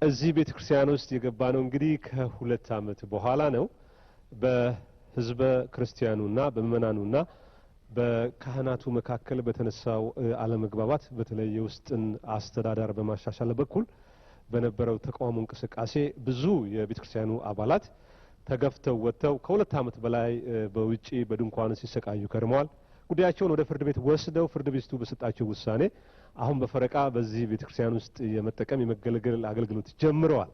እዚህ ቤተክርስቲያን ውስጥ የገባነው እንግዲህ ከሁለት ዓመት በኋላ ነው። በህዝበ ክርስቲያኑና በመናኑና በካህናቱ መካከል በተነሳው አለመግባባት በተለይ የውስጥን አስተዳደር በማሻሻል በኩል በነበረው ተቃውሞ እንቅስቃሴ ብዙ የቤተክርስቲያኑ አባላት ተገፍተው ወጥተው ከሁለት ዓመት በላይ በውጪ በድንኳን ሲሰቃዩ ከርመዋል። ጉዳያቸውን ወደ ፍርድ ቤት ወስደው ፍርድ ቤቱ በሰጣቸው ውሳኔ አሁን በፈረቃ በዚህ ቤተክርስቲያን ውስጥ የመጠቀም የመገለገል አገልግሎት ጀምረዋል።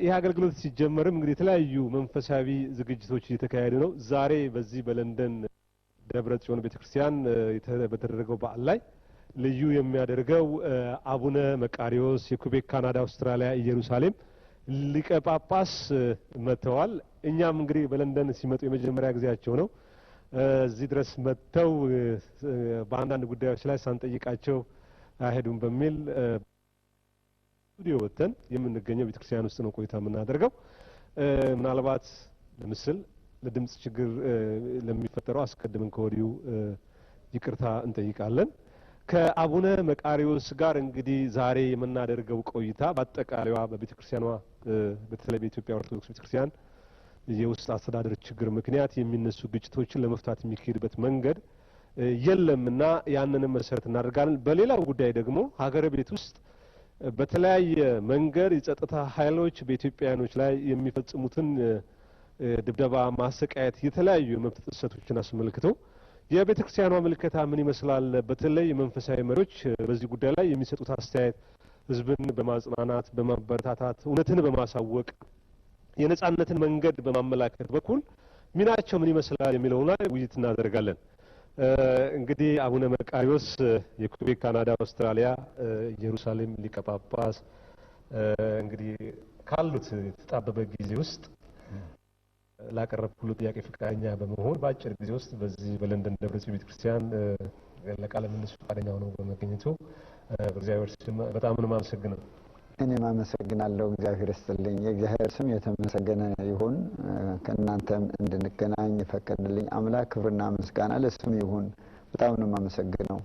ይህ አገልግሎት ሲጀመርም እንግዲህ የተለያዩ መንፈሳዊ ዝግጅቶች እየተካሄዱ ነው። ዛሬ በዚህ በለንደን ደብረ ጽዮን ቤተክርስቲያን በተደረገው በዓል ላይ ልዩ የሚያደርገው አቡነ መቃሪዎስ የኩቤክ ካናዳ አውስትራሊያ ኢየሩሳሌም ሊቀ ጳጳስ መጥተዋል። እኛም እንግዲህ በለንደን ሲመጡ የመጀመሪያ ጊዜያቸው ነው። እዚህ ድረስ መጥተው በአንዳንድ ጉዳዮች ላይ ሳንጠይቃቸው አይሄዱም በሚል ስቱዲዮ ወጥተን የምንገኘው ቤተክርስቲያን ውስጥ ነው ቆይታ የምናደርገው። ምናልባት ለምስል ለድምጽ ችግር ለሚፈጠረው አስቀድመን ከወዲሁ ይቅርታ እንጠይቃለን። ከአቡነ መቃሪዎስ ጋር እንግዲህ ዛሬ የምናደርገው ቆይታ በአጠቃላይዋ በቤተክርስቲያኗ በተለይ በኢትዮጵያ ኦርቶዶክስ ቤተክርስቲያን የውስጥ አስተዳደር ችግር ምክንያት የሚነሱ ግጭቶችን ለመፍታት የሚካሄድበት መንገድ የለምና ያንንም መሰረት እናደርጋለን። በሌላው ጉዳይ ደግሞ ሀገረ ቤት ውስጥ በተለያየ መንገድ የጸጥታ ኃይሎች በኢትዮጵያውያኖች ላይ የሚፈጽሙትን ድብደባ፣ ማሰቃየት፣ የተለያዩ የመብት ጥሰቶችን አስመልክተው የቤተክርስቲያኗ ምልከታ ምን ይመስላል? በተለይ መንፈሳዊ መሪዎች በዚህ ጉዳይ ላይ የሚሰጡት አስተያየት ህዝብን በማጽናናት በማበረታታት እውነትን በማሳወቅ የነጻነትን መንገድ በማመላከት በኩል ሚናቸው ምን ይመስላል የሚለው ላይ ውይይት እናደርጋለን። እንግዲህ አቡነ መቃሪዎስ የኩቤክ ካናዳ አውስትራሊያ ኢየሩሳሌም ሊቀ ጳጳስ እንግዲህ ካሉት የተጣበበ ጊዜ ውስጥ ላቀረብኩት ጥያቄ ፈቃደኛ በመሆን በአጭር ጊዜ ውስጥ በዚህ በለንደን ደብረ ጽዮን ቤተክርስቲያን ለቃለ ምልልስ ፈቃደኛ ሆነው በመገኘቱ በእግዚአብሔር ስም በጣም ነው የማመሰግነው። እኔም አመሰግናለሁ። እግዚአብሔር ይስጥልኝ። የእግዚአብሔር ስም የተመሰገነ ይሁን። ከእናንተም እንድንገናኝ የፈቀደልኝ አምላክ ክብርና ምስጋና ለስሙ ይሁን። በጣም ነው የማመሰግነው።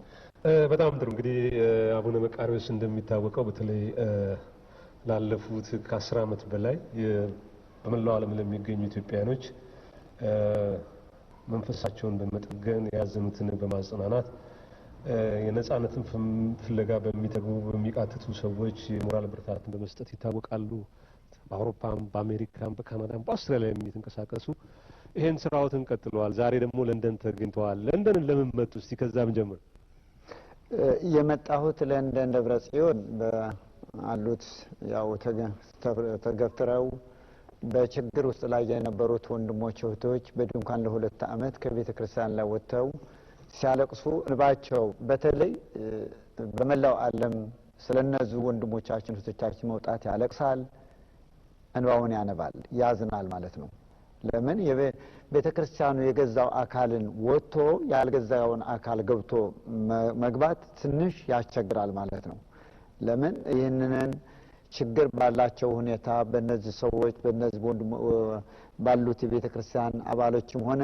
በጣም ጥሩ። እንግዲህ አቡነ መቃሪዎስ እንደሚታወቀው በተለይ ላለፉት ከ10 ዓመት በላይ በመላው ዓለም ለሚገኙ ኢትዮጵያውያኖች መንፈሳቸውን በመጠገን ያዘኑትን በማጽናናት የነጻነትን ፍለጋ በሚተጉ በሚቃትቱ ሰዎች የሞራል ብርታትን በመስጠት ይታወቃሉ። በአውሮፓም በአሜሪካም በካናዳም በአውስትራሊያም እየተንቀሳቀሱ ይሄን ስራዎትን ቀጥለዋል። ዛሬ ደግሞ ለንደን ተገኝተዋል። ለንደንን ለምን መጡ? እስቲ ከዛም ጀምር። የመጣሁት ለንደን ደብረ ጽዮን በአሉት ያው ተገፍትረው በችግር ውስጥ ላይ የነበሩት ወንድሞች እህቶች በድንኳን ለሁለት ዓመት ከቤተ ክርስቲያን ላይ ወጥተው ሲያለቅሱ እንባቸው በተለይ በመላው ዓለም ስለነዚህ ወንድሞቻችን እህቶቻችን መውጣት ያለቅሳል፣ እንባውን ያነባል፣ ያዝናል ማለት ነው። ለምን የቤተ ክርስቲያኑ የገዛው አካልን ወጥቶ ያልገዛውን አካል ገብቶ መግባት ትንሽ ያስቸግራል ማለት ነው። ለምን ይህንን ችግር ባላቸው ሁኔታ በእነዚህ ሰዎች በእነዚህ ባሉት የቤተ ክርስቲያን አባሎችም ሆነ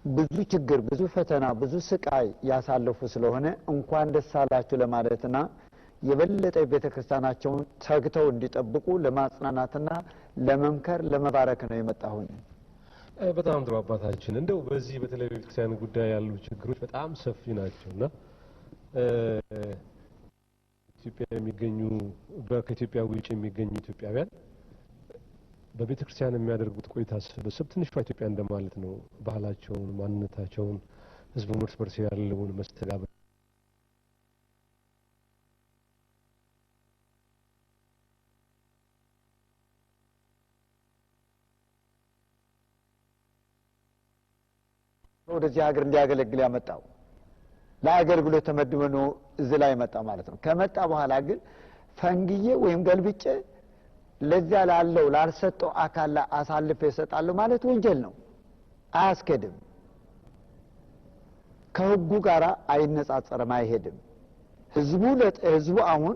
ብዙ ችግር ብዙ ፈተና ብዙ ስቃይ ያሳለፉ ስለሆነ እንኳን ደስ አላችሁ ለማለትና የበለጠ ቤተ ክርስቲያናቸውን ተግተው እንዲጠብቁ ለማጽናናትና ለመምከር ለመባረክ ነው የመጣሁኝ። በጣም ጥሩ አባታችን። እንደው በዚህ በተለይ ቤተ ክርስቲያን ጉዳይ ያሉ ችግሮች በጣም ሰፊ ናቸውና ኢትዮጵያ የሚገኙ ከኢትዮጵያ ውጭ የሚገኙ ኢትዮጵያውያን በቤተ ክርስቲያን የሚያደርጉት ቆይታ ስብስብ ትንሿ ኢትዮጵያ እንደማለት ነው። ባህላቸውን፣ ማንነታቸውን፣ ህዝቡን እርስ በርስ ያለውን መስተጋብር ወደዚህ ሀገር እንዲያገለግል ያመጣው ለአገልግሎት ተመድቦ ነው እዚህ ላይ መጣ ማለት ነው። ከመጣ በኋላ ግን ፈንግዬ ወይም ገልብጬ ለዚያ ላለው ላልሰጠው አካል አሳልፈ ይሰጣሉ ማለት ወንጀል ነው፣ አያስከድም፣ ከህጉ ጋር አይነጻጸርም፣ አይሄድም። ህዝቡ አሁን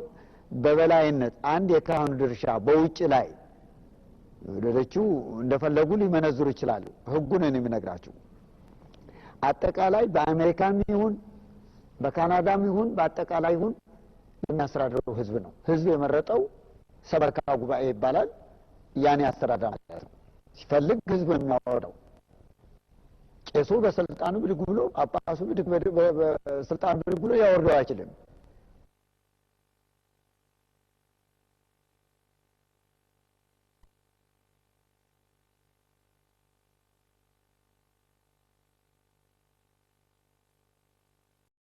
በበላይነት አንድ የካህኑ ድርሻ በውጭ ላይ ሌሎቹ እንደፈለጉ ሊመነዝሩ ይችላሉ። ህጉን ነው የሚነግራቸው። አጠቃላይ በአሜሪካም ይሁን በካናዳም ይሁን በአጠቃላይ ይሁን የሚያስተዳድረው ህዝብ ነው። ህዝብ የመረጠው ሰበካ ጉባኤ ይባላል። ያን ያስተዳድራል ማለት ነው። ሲፈልግ ህዝብ የሚያወርደው ቄሱ በስልጣኑ ብድግ ብሎ ጳጳሱ በስልጣኑ ብድግ ብሎ ያወርደው አይችልም።